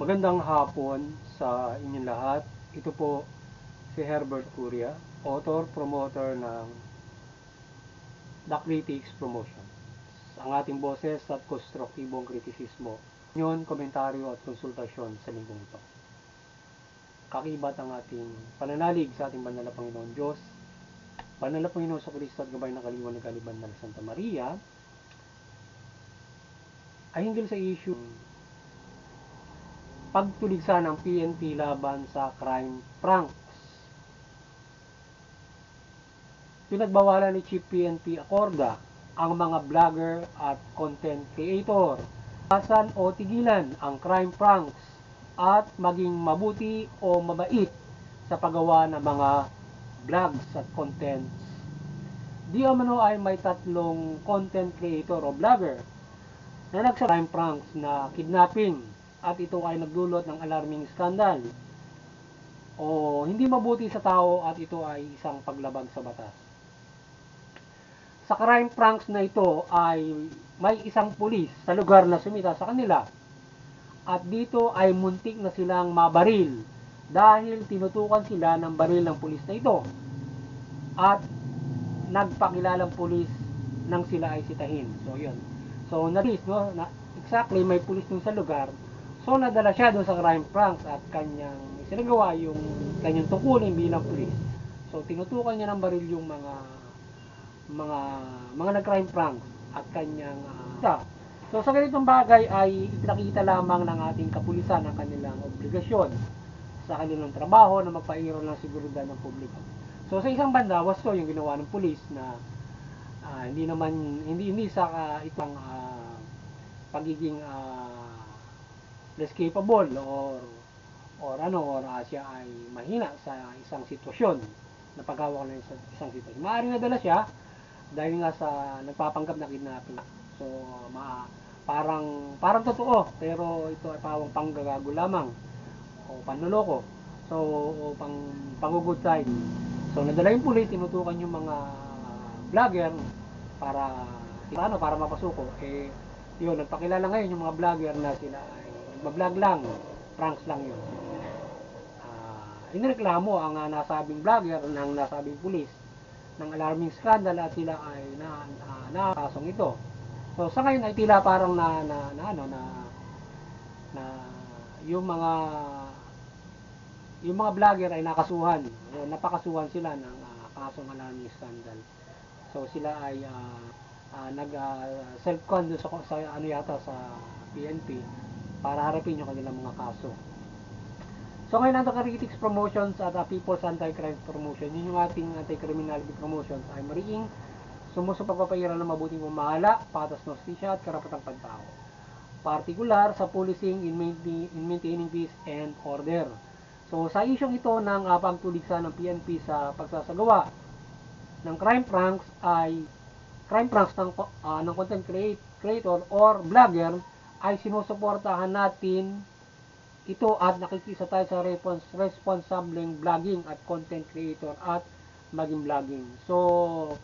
Magandang hapon sa inyong lahat. Ito po si Herbert Curia, author, promoter ng The Critics Promotion. Ang ating boses at konstruktibong kritisismo, yun, komentaryo at konsultasyon sa linggong ito. Kakibat ang ating pananalig sa ating banal na Panginoon Diyos, banal na Panginoon sa Kristo at gabay ng kaliwan ng kaliban ng Santa Maria, ay hinggil sa issue pagtuligsa ng PNP laban sa crime pranks. Pinagbawalan ni Chief PNP Acorda ang mga vlogger at content creator. Tasan o tigilan ang crime pranks at maging mabuti o mabait sa paggawa ng mga vlogs at contents. Di umano ay may tatlong content creator o vlogger na nagsa crime pranks na kidnapping at ito ay nagdulot ng alarming skandal o hindi mabuti sa tao at ito ay isang paglabag sa batas. Sa crime pranks na ito ay may isang pulis sa lugar na sumita sa kanila at dito ay muntik na silang mabaril dahil tinutukan sila ng baril ng pulis na ito at nagpakilalang pulis nang sila ay sitahin. So yun. So exactly may pulis dun sa lugar. So nadala siya doon sa crime pranks at kanyang sinagawa yung kanyang tungkulin bilang pulis. So tinutukan niya ng baril yung mga nag-crime pranks at kanyang So sa ganitong bagay ay ipinakita lamang ng ating kapulisan ang kanilang obligasyon sa kanilang trabaho na magpairal ng seguridad ng publiko. So sa isang banda, wasto yung ginawa ng pulis na hindi sa itong pagiging escapable or siya ay mahina sa isang sitwasyon na paghawak ng isang sitwasyon. Maaaring nadala siya dahil nga sa nagpapanggap na kidnapping. So parang totoo pero ito ay pawang panggagago lamang o panloloko. So pang-good side. So nadala yung pulis, tinutukan yung mga vlogger para mapasuko. Yun, nagpakilala ngayon yung mga vlogger na sila ay mag-vlog lang, pranks lang yun. Inireklamo ang nasabing vlogger ng nasabing pulis ng alarming scandal at sila ay nakasong ito. So sa ngayon ay tila parang yung mga vlogger ay nakasuhan. Napakasuhan sila ng kasong alarming scandal. So sila ay self-con sa sa PNP para harapin yung kanilang mga kaso. So ngayon ang Critics Promotions at People's Anti-Crime Promotion, yun yung ating anti-criminality promotions ay mariing sumusupagpapairal ng mabuting pamahala, patas na hustisya at karapatang pantao. Partikular sa policing in maintaining peace and order. So sa isyong ito ng pagtuligsa ng PNP sa pagsasagawa ng crime pranks ng content creator or vlogger ay sinusuportahan natin ito at nakikisa tayo sa responsableng vlogging at content creator at maging vlogging. So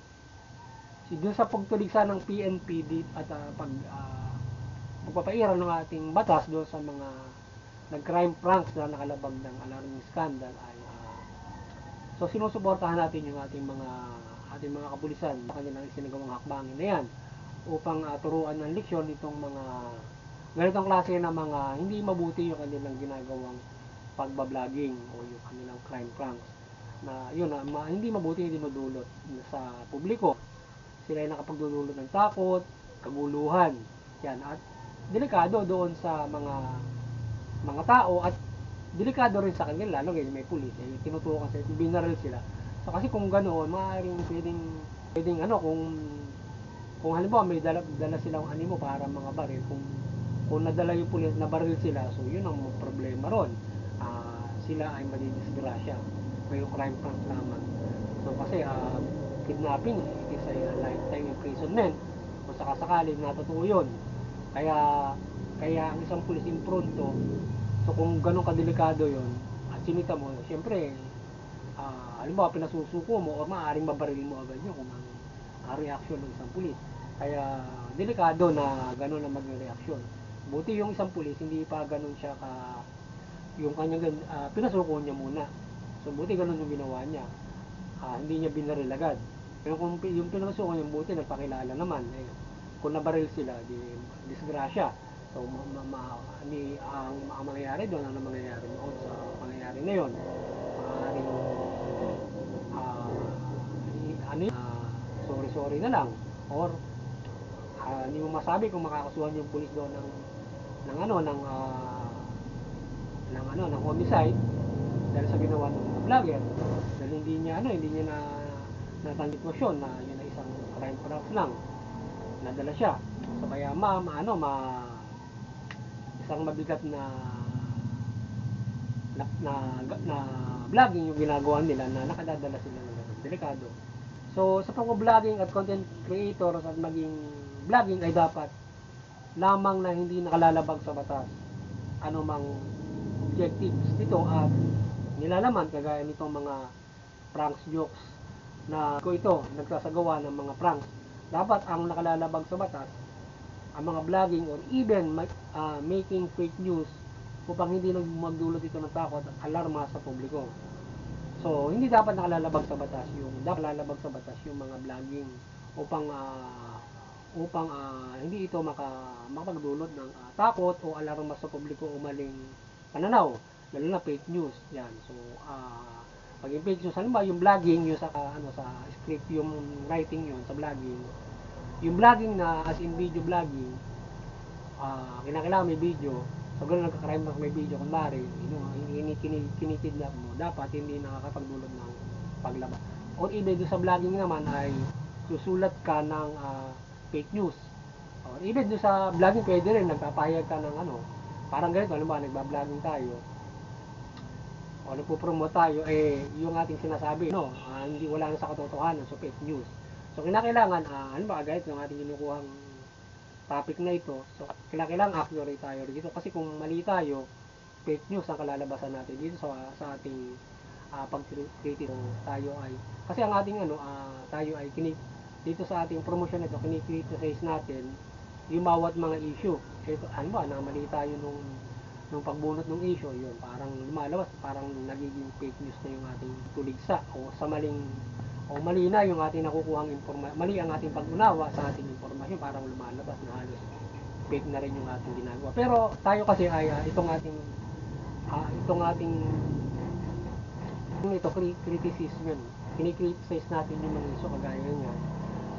dun sa pagtuligsa ng PNP at pagpapairal ng ating batas doon sa mga nag-crime pranks na nakalabag ng alarming scandal ay so sinusuportahan natin yung ating mga kapulisan sa kanilang isinagawang hakbangin na yan upang turuan ng leksyon itong mga ganitong klase na mga hindi mabuti yung kanilang ginagawang pagbabloging o yung kanilang crime pranks na yun hindi mabuti yung dinudulot sa publiko. Sila ay nakapagdudulot ng takot, kaguluhan yan at delikado doon sa mga tao at delikado rin sa kanila lalo may pulis tinutukan sa binaril sila. So kasi kung ganoon, maaaring pwedeng kung halimbawa may dala silang animo para mga baril, kung nadala yung pulis na baril sila, so yun ang problema ron. Sila ay madidisgrasya. May crime prank lamang. So kasi kidnapping is a lifetime imprisonment. Kung sakasakali natotoo yun. Kaya ang isang pulis impronto, so kung ganun kadelikado yun, at sinita mo, siyempre halimbawa pinasusuko mo o maaaring mabaril mo agad yun kung ang reaksyon ng isang pulis. Kaya delikado na gano'n ang maging reaksyon. Buti yung isang pulis, hindi pa ganun siya yung kanyang pinasuko niya muna. So buti ganun yung ginawa niya. Hindi niya binaril agad. Pero kung yung pinasuko niya, buti nagpakilala naman. Kung nabaril sila, di disgrasya. So ang mangyayari doon, ano mangyayari doon sa pangyayari na yun? Maaaring sorry na lang, or hindi mo masabi kung makakasuhan yung pulis doon ng homicide dahil sa ginawa ng mga vlogger, dahil hindi niya natangitwasyon na yun ay isang crime fraud lang, nadala siya. So kaya isang mabigat na vlogging yung ginagawa nila, na nakadadala sila ng delikado. So sa pag-vlogging at content creators at maging vlogging ay dapat lamang na hindi nakalalabag sa batas anumang objectives nito, at nilalaman kagaya nitong mga pranks, jokes na ito nagsasagawa ng mga pranks. Dapat ang nakalalabag sa batas ang mga vlogging or even making fake news upang hindi magdulot ito ng takot at alarma sa publiko. So hindi dapat nakalalabag sa batas yung mga vlogging upang hindi ito makapagdulot ng takot o alarma sa publiko o maling pananaw, lalo na fake news. Yan. So pag yung fake news, halimbawa yung vlogging, yung sa script, yung writing yun sa vlogging, yung vlogging na as in video vlogging, kinakailangan may video. So gano'n nagkakrime na may video, kunwari kinikidnap mo, dapat hindi nakakapagdulot ng paglabas. Or even doon sa vlogging naman ay susulat ka ng fake news. Or even doon sa vlogging, pwede rin nagpapahayag ka ng parang ganito, halimbawa nagba-vlogging tayo o nagpo-promote tayo, yung ating sinasabi hindi, wala na sa katotohanan, so fake news. So kinakailangan halimbawa ganito yung ating kinukuhang topic na ito, so kailangan accurate tayo dito, kasi kung mali tayo, fake news ang kalalabasan natin dito sa ating pag-critic. Tayo ay, kasi ang ating tayo ay dito sa ating promotion nito, kinikriticize natin yung bawat mga issue. Ito, na mali tayo nung pagbunot ng issue, yun, parang lumalabas, parang nagiging fake news na yung ating tuligsa, o mali na yung ating nakukuhang informasyon, mali ang ating pag-unawa sa ating informasyon, parang lumalabas na halos fake na rin yung ating ginagawa. Pero tayo kasi ay itong ating criticism yun, kinikriticize natin yung mga issue kagaya niya.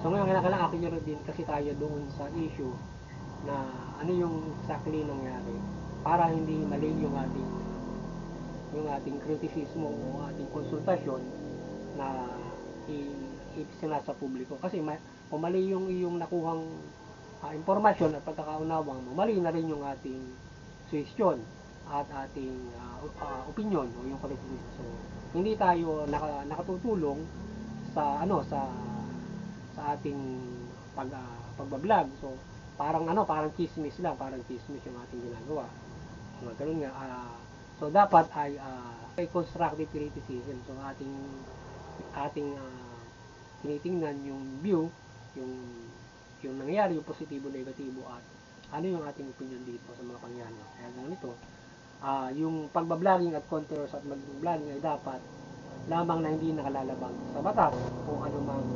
So ngayon kailangan accurate din kasi tayo doon sa issue na ano yung exactly nangyari, para hindi mali yung ating kritisismo o ating konsultasyon na isinasa publiko. Kasi kung mali yung iyong nakuhang impormasyon at pagkakaunawang mo, mali na rin yung ating suggestion at ating opinion o yung kritisismo. So hindi tayo nakatutulong sa ating pagbablog. So parang chismis lang, parang chismis yung ating ginagawa. Ganun nga. So dapat ay constructive criticism. So ating tinitingnan yung view, yung nangyayari, yung positibo, negatibo, at ano yung ating opinion dito sa mga pangyayari. Kaya ganito, yung pagbablogging at content at mag-vlogging ay dapat lamang na hindi nakalalabag sa batas o anumang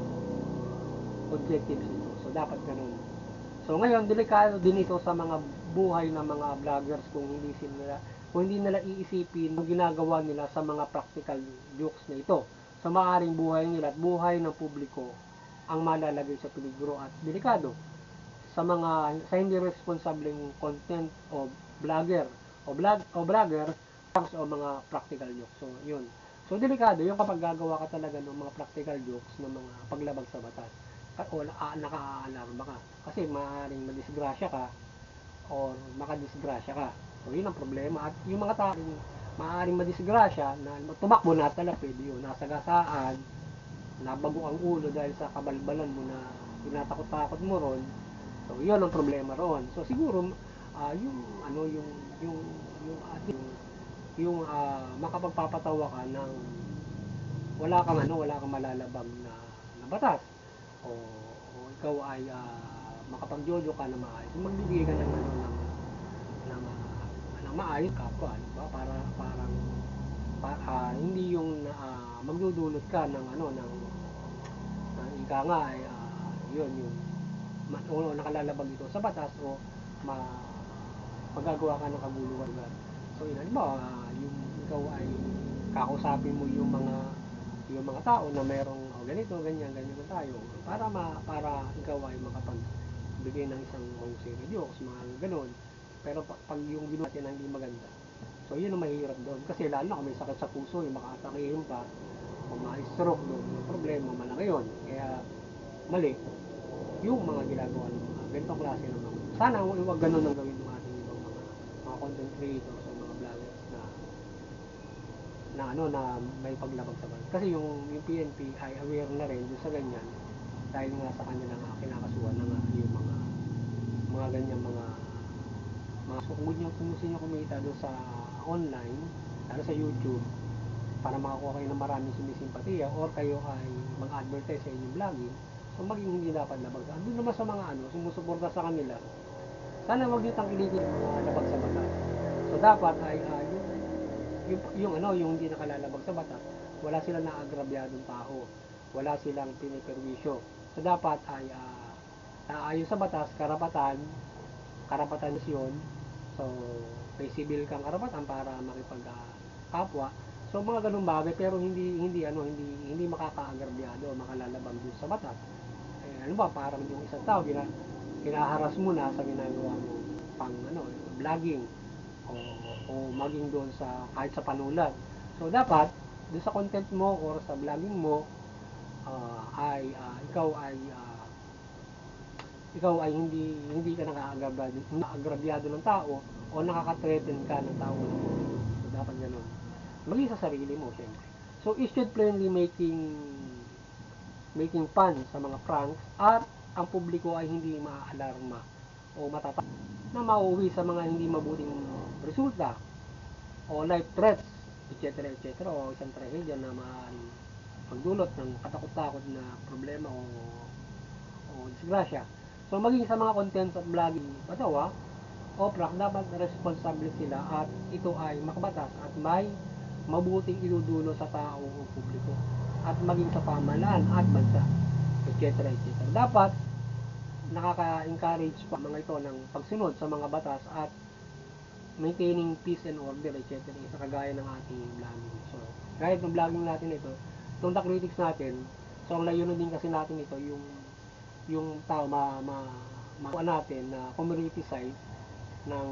objectives nito. So dapat ganun. So ngayon, delikado din ito sa mga buhay ng mga vloggers kung hindi nila iisipin ang ginagawa nila sa mga practical jokes na ito. So maaaring buhay nila at buhay ng publiko ang malalagay sa peligro at delikado sa hindi responsableng content o vlogger o vlogger o mga practical jokes. So yun. So delikado yung kapag gagawa ka talaga ng mga practical jokes ng mga paglabag sa batas o nakaalarma ka, kasi maaaring madisgrasya ka o makadisgrasya ka. So yun ang problema. At yung mga taong maaaring madisgrasya na tumakbo na talapid, yun, nasagasaan, nabago ang ulo dahil sa kabalbalan mo na tinatakot-takot mo ron. So yun ang problema roon. So siguro yung makapagpapatawa ka ng wala kang malalabag na batas, o ikaw ay makapagjojo ka na maayos, magbibigay ka ng ng maayos kapwa, di ba? Hindi yung magdudulot ka ng ika nga ay yun yung nakalalabag ito sa batas o ma, magagawa ka ng kaguluhan. So yun, halimbawa, yung ikaw ay kakausapin mo yung mga tao na merong ganito, ganyan na tayo para ikaw ay makapagbigay ng isang mahusay na jokes, mga ganon. Pero pag yung ginawa natin na hindi maganda, so yun ang mahirap doon. Kasi lalo na kung may sakit sa puso, yung makaatakihin pa, o ma-stroke doon, yung problema, malaki yun. Kaya mali yung mga ginagawa ng mga ganitong klase ng mga. Sana huwag ganun ang gawin ng ating ibang mga content creators o mga vloggers na may paglabag sa batas. Kasi yung PNP ay aware na rin doon sa ganyan dahil nga sa kanilang kinakasuhan na nga yung mga ganyan so kung gusto nyo kumita doon sa online, lalo sa YouTube, para makakuha kayo ng maraming sumisimpatiya or kayo ay mag-advertise sa inyong vlogging, so maging hindi dapat labag sa doon naman sa mga sumusuporta sa kanila, sana wag nyo tangkilikin yung mga labag sa batas. So dapat ay yung hindi nakalalabag sa batas, wala silang naagrabyadong tao, wala silang piniperwisyo. So dapat ay naayon sa batas, karapatan yun. So may civil kang karapatan para makipag kapwa. So mga ganung bagay, pero hindi makakaagrabyado o makalalabag dun sa batas. Ano ba, parang yung isang tao kinaharas mo na sa ginagawa mo pang vlogging o maging doon sa kahit sa panulat. So dapat doon sa content mo or sa vlogging mo ikaw ay hindi ka nakaagrabyado ng tao o nakaka-threaten ka ng tao. So dapat ganoon. Maging sa sarili mo, syempre. So you should plainly making fun sa mga pranks at ang publiko ay hindi maaalarma o matatakot na mauwi sa mga hindi mabuting resulta o life threats, etc. o isang trahedya na maaaring magdulot ng katakot-takot na problema o disgrasya. So maging sa mga content at vlogging patawa o prank, dapat responsable sila at ito ay makabatas at may mabuting idudulot sa tao o publiko at maging sa pamahalaan at bansa, etc. Dapat nakaka-encourage pa mga ito ng pagsunod sa mga batas at maintaining peace and order, etc. sa kagaya ng ating vlogging. So gaya ng vlogging natin ito, itong The Critics natin, so ang layunin din kasi natin ito yung tao natin na community side ng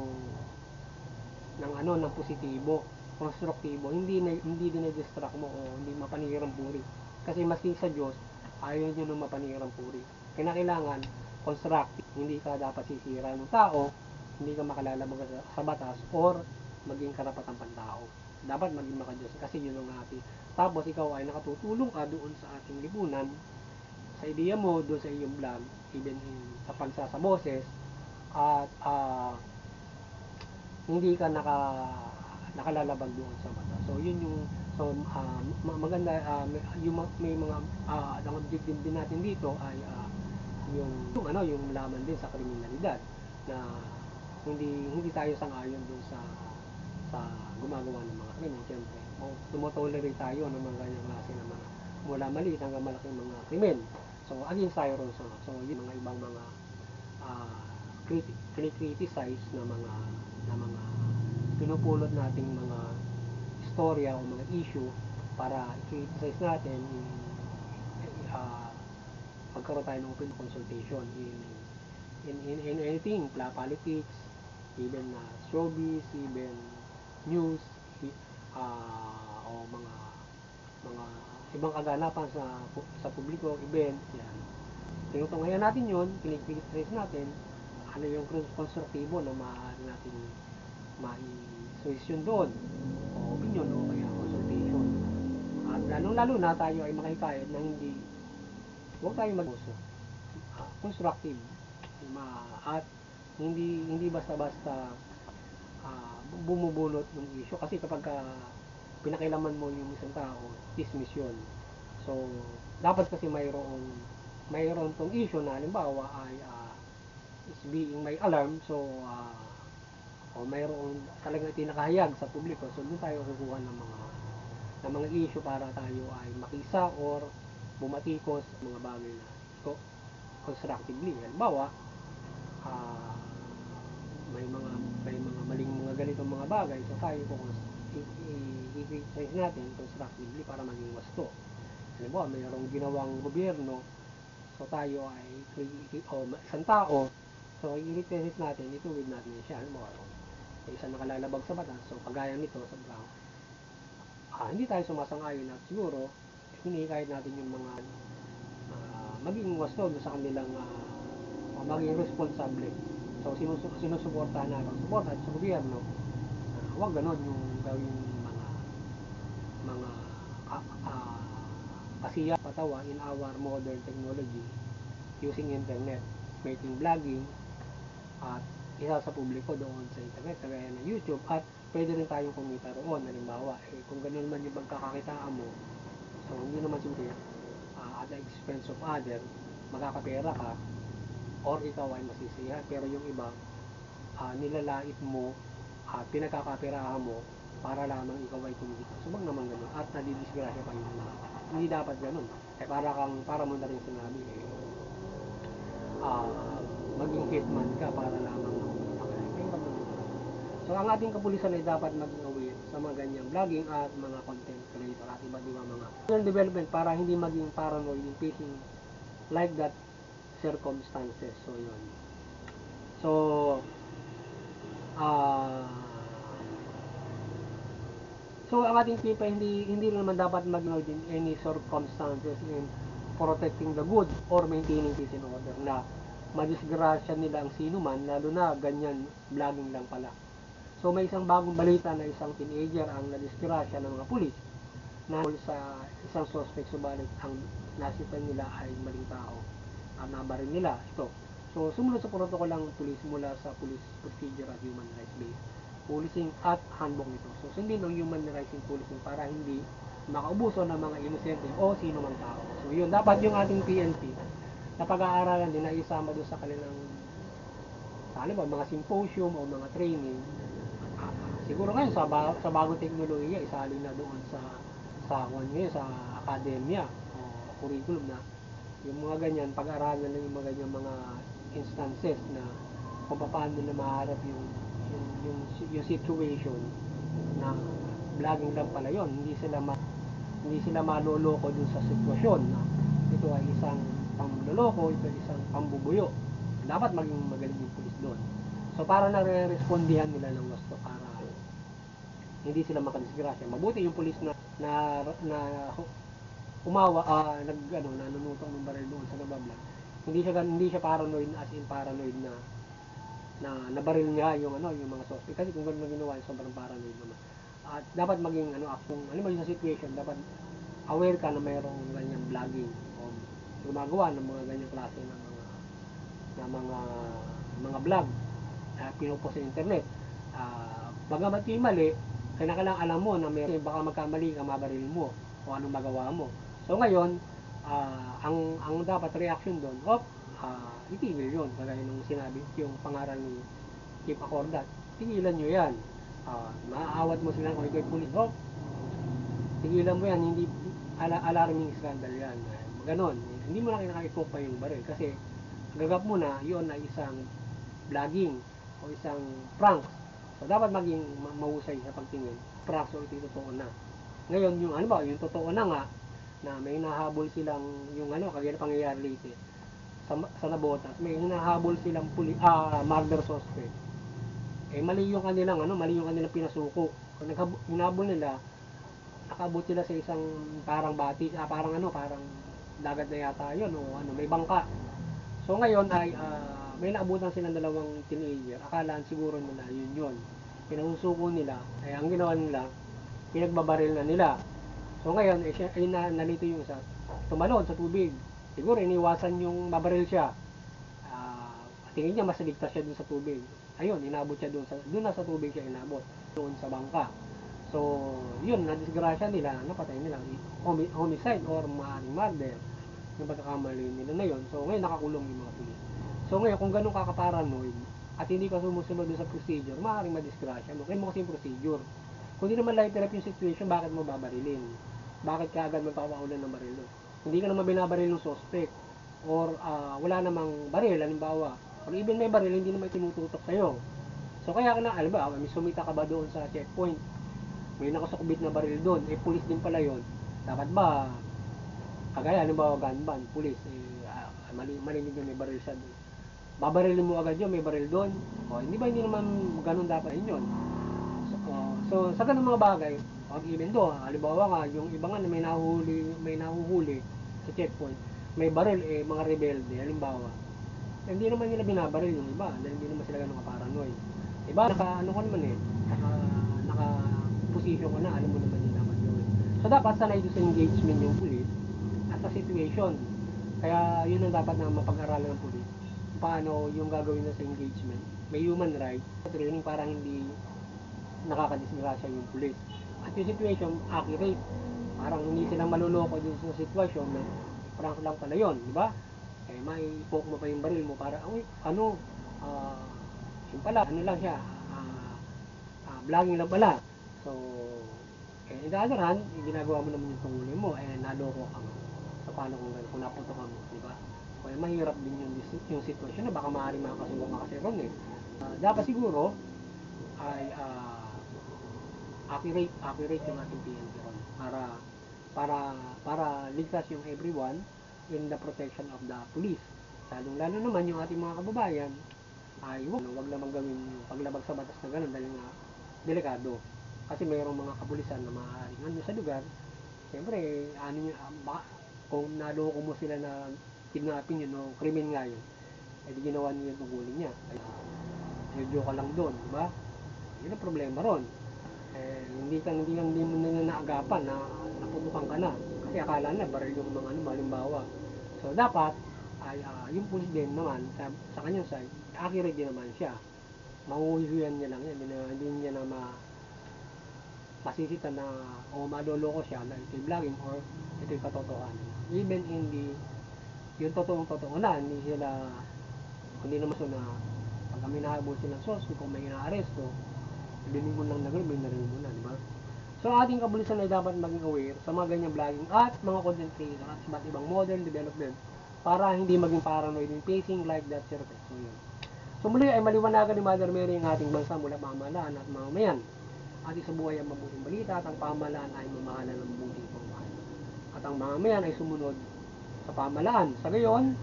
ng positibo, konstruktibo, hindi dinedistract mo o hindi mapanirang puri. Kasi maski sa Diyos, ayaw niyo nung mapanirang puri. Kailangan constructive, hindi ka dapat sisira ng tao, hindi ka makalalabag sa batas or maging karapatang pantao. Dapat maging makadiyos kasi yun ang ating. Tapos ikaw ay nakatutulong ka doon sa ating lipunan, sa ideya mo, doon sa iyong vlog, even sa pagsasaboses, at hindi ka nakalalabag doon sa mata. So yun yung maganda yung may mga ang objective din natin dito ay yung laman din sa kriminalidad na hindi tayo sang-ayon doon sa gumagawa ng mga krimen, siyempre. O tumotolerate tayo ng mga ganyang klase na mga mula maliit hanggang malaking mga krimen. So against tayo ron. So yung mga ibang mga criticize na mga pinupulot nating mga istorya o mga issue para i-criticize natin magkaroon tayo ng open consultation in anything, politics, even showbiz, even news, o mga ibang kaganapan sa publiko, event, yan. Tinutunghayan natin yun, kinikriticize natin, ano yung konstruktibo na maaari natin mai-suggestion doon, o opinion, o kaya consultation. At lalong-lalo na tayo ay makikayat na huwag tayo constructive, at hindi basta-basta bumubulot ng issue, kasi kapag pinakilaman mo yung isang tao, dismiss yun. So dapat kasi mayroon tong issue na halimbawa ay is being may alarm, so o mayroong talagang itinakahayag sa publiko, so doon tayo kukuha ng mga issue para tayo ay makisa or bumatikos sa mga bagay na constructively. Halimbawa, ah, may mga maling mga ganitong mga bagay, so tayo kung i-criticize natin constructively para maging wasto. Halimbawa, mayroong ginawang gobyerno, so tayo ay isang tao, so i-criticize natin, ituwid natin siya. Halimbawa, isang nakalalabag sa batas, so kagaya nito sa Brown, hindi tayo sumasang-ayon at siguro hinihikayat natin yung mga maging wasto sa kanilang maging responsable. So sinusuportahan natin suporta sa gobyerno, huwag ganon yung gawing mga pasiya patawa in our modern technology using internet, making vlogging at isa sa publiko doon sa internet kagaya ng YouTube, at pwede rin tayong kumita roon. Halimbawa, kung gano'n man yung pagkakakitaan mo, so hindi naman siguro at the expense of other, magkakapera ka or ikaw ay masisiyahan, pero yung iba nilalait mo at pinagkakaperahan mo para lamang ikaw ay kumikita. So wag naman gano'n at nadidisgrasya pa yung iba. Hindi dapat gano'n. Para mo na rin sinabi maging hitman ka para lamang so ang ating kapulisan ay dapat maging aware sa mga ganyang vlogging at mga content creator at iba't ibang mga development para hindi maging paranoid in facing like that circumstances. So yun. So so ang ating tip ay hindi naman dapat maging in any circumstances in protecting the good or maintaining peace and order na madisgrasya nila ang sino man, lalo na ganyan vlogging lang pala. So may isang bagong balita na isang teenager ang nadisgrasya ng mga pulis na sa isang suspect, subalit ang nasipan nila ay maling tao at nabaril nila ito. So sumunod sa protocol ng pulis mula sa Police Procedure at Human Rights Based Policing at handbook nito. So sundin ang human rights in policing para hindi makaubuso ng mga inosente o sino mang tao. So yun, dapat yung ating PNP na pag-aaralan din na isama doon sa kanilang mga symposium o mga training. Siguro ngayon sa bagong teknolohiya isali na doon sa akademya o curriculum na yung mga ganyan, pag-aralan na yung mga ganyan mga instances na kung paano na maharap yung situation na vlogging lang pala yun, hindi sila maloloko dun sa sitwasyon na ito ay isang pamloloko, ito ay isang pambubuyo. Dapat maging magaling yung pulis doon. So para nare-respondihan nila ng gusto para hindi sila makadisgrasya. Mabuti yung pulis na nanunutong ng baril doon sa nabablag. Hindi siya paranoid, as in paranoid na nabaril niya yung mga suspect, kasi kung gano'n ginawa, sobrang paranoid naman. At dapat maging kung yung sa situation, dapat aware ka na mayroong ganyang vlogging o gumagawa ng mga ganyang klase ng mga vlog pinupost sa internet. Bagamat yung mali, kailangan alam mo na baka magkamali ka, mabaril mo o anong magawa mo. So ngayon, ang dapat reaction doon, itigil yun. Kagaya nung sinabi, yung pangaral ni Chief Acordat, tigilan nyo yan. Maaawat mo sila kung ikaw pulis, tigilan mo yan, hindi alarming scandal yan. Ganon, hindi mo na kinakaikop pa yung baril kasi gagap mo na yun ay isang vlogging o isang prank. So dapat maging mahusay sa pagtingin. Prank, so ito totoo na. Ngayon yung totoo na nga na may hinahabol silang kagaya na pangyayari latest sa Nabotas, may hinahabol silang murder suspect. Mali yung kanilang pinasuko. Kung hinabol nila, nakabot sila sa isang parang batis, parang dagat na yata yun o may bangka. So ngayon ay may naabutan silang dalawang teenager. Akalaan siguro nila yun. Pinasusuko nila, ang ginawa nila, pinagbabaril na nila. So ngayon nalito yung isa, tumalon sa tubig. Siguro iniwasan yung mabaril siya. Tingin niya mas ligtas siya dun sa tubig. Ayun, inabot siya dun na sa tubig siya inabot. Doon sa bangka. So, yun, nadisgrasya nila, napatay nila. Homicide or maaaring murder. Yung pagkakamali nila na yun. So, ngayon nakakulong yung mga pulis. So, ngayon, kung ganun kakaparanoid, at hindi ka sumusunod doon sa procedure, maaaring madisgrasya mo. Kaya mo kasi yung procedure. Kung di naman light trap yung situation, bakit mo babarilin? Bakit ka agad magpapaulan ng baril doon? Hindi ka naman binabaril ng suspect or wala namang baril, halimbawa. Or even may baril, hindi naman tinututok sa'yo. So kaya ka na, alam ba, may sumita ka ba doon sa checkpoint? May nakasukbit na baril doon, eh pulis din pala yon. Dapat ba, kagaya, halimbawa gun ban, pulis, malinig na may baril siya doon. Babarilin mo agad yun, may baril doon. O, hindi naman ganun dapat yun. So sa ganung mga bagay, pag even do, halimbawa nga, yung iba nga na may nahuhuli sa checkpoint, may baril, mga rebelde, halimbawa, hindi naman nila binabaril yung iba, dahil hindi naman sila ganun kaparanoid. Diba, ano ko naman naka-position ko na, alam mo naman yung dapat gawin. So dapat sanay doon sa engagement yung pulis at sa situation. Kaya yun ang dapat na mapag-aralan ng pulis. Paano yung gagawin na sa engagement. May human rights, training para hindi nakakadisgrasya yung pulis. At yung situation, accurate. Parang hindi silang maluloko dun sa sitwasyon na prank lang pala yun, di ba? Eh, may poke mo pa yung baril mo para, uy, yun pala, ano lang siya, vlogging lang pala. So, in the other hand, ginagawa mo naman yung tungulin mo, naloko ka mo. So, paano kung napunto ka mo, di ba? Kaya mahirap din yung sitwasyon na baka maaaring makakasuwa ka kasi ron eh. Dapat siguro, ay accurate yung ating PNP ron para ligtas yung everyone in the protection of the police. Lalo naman yung ating mga kababayan ay wag naman gawin yung paglabag sa batas na gano'n dahil nga delikado. Kasi mayroong mga kapulisan na maaaring ano sa lugar, siyempre kung naloko mo sila na kidnapping yun o krimen nga yun, di ginawa niya yung tungkulin niya. Medyo ka lang doon, di ba? Yun ang problema ron. Hindi mo na naagapan na naputukan ka na. Kasi akala na baril yung mga halimbawa. So dapat ay yung pulis din naman sa kanyang side, accurate din naman siya. Mahuhuyan niya lang yan, hindi niya na masisita na o maloloko siya na ito'y vlogging or ito'y katotohanan. Even hindi yung totoo na, hindi naman so na pag kami nahabol silang suspect kung may inaaresto, dinig mo lang na gano'n, may narinig mo na, di ba? So, ating kapulisan ay dapat maging aware sa mga ganyang vlogging at mga content creator at iba't ibang model development para hindi maging paranoid in facing like that sir. So, yun. So, muli ay maliwanagan ni Mother Mary ang ating bansa mula pamahalaan at mamamayan. At isabuhay ang mabuting balita at ang pamahalaan ay mamahalan ng mabuting pamahalaan. At ang mamamayan ay sumunod sa pamahalaan. Sa gayon,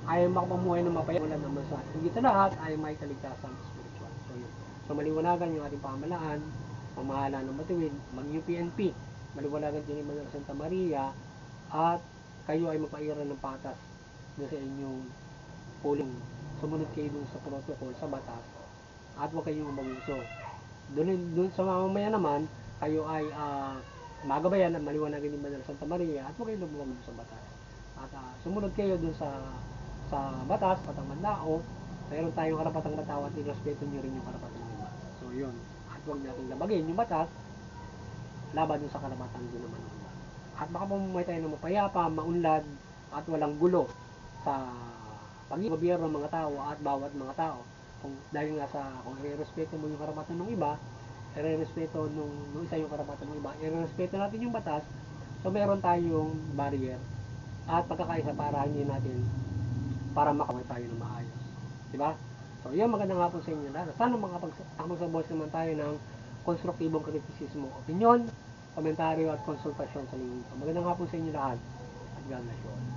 ay makapamuhay ng mapayawalan ng bansa. Higit sa lahat ay may kaligtasan spiritual. So, yun. So, maliwanagan yung ating pamahalaan, pamahalaan ng matuwid, maging PNP, maliwanagan din ni Manuel Santa Maria, at kayo ay magpairan ng patas doon sa inyong polling. Sumunod kayo doon sa protocol, sa batas, at huwag kayong maguso. Doon sa mamamayan naman, kayo ay magabayan at maliwanagan ni Manuel Santa Maria, at huwag kayong lumuwag sa batas. At sumunod kayo doon sa batas, patang tao, mayroon tayong karapatang matao at irespeto nyo rin yung karapatan ng iba. So, yun. At huwag natin labagin yung batas, laban dun sa karapatan din naman ng iba. At makapamumuhay tayo ng mapayapa, maunlad, at walang gulo sa pag-gobyerno ng mga tao at bawat mga tao. Dahil nga kung i-respeto mo yung karapatan ng iba, i-respeto nung isa yung karapatan ng iba, i-respeto natin yung batas, so meron tayong barrier at pagkakaisa para makaway tayo ng maayos. Diba? So, yan, magandang hapon sa inyo lahat. Sana makapagsabuhos naman tayo ng konstruktibong kritisismo, opinyon, komentaryo at konsultasyon sa linggo. Magandang hapon sa inyo lahat. At God bless you all.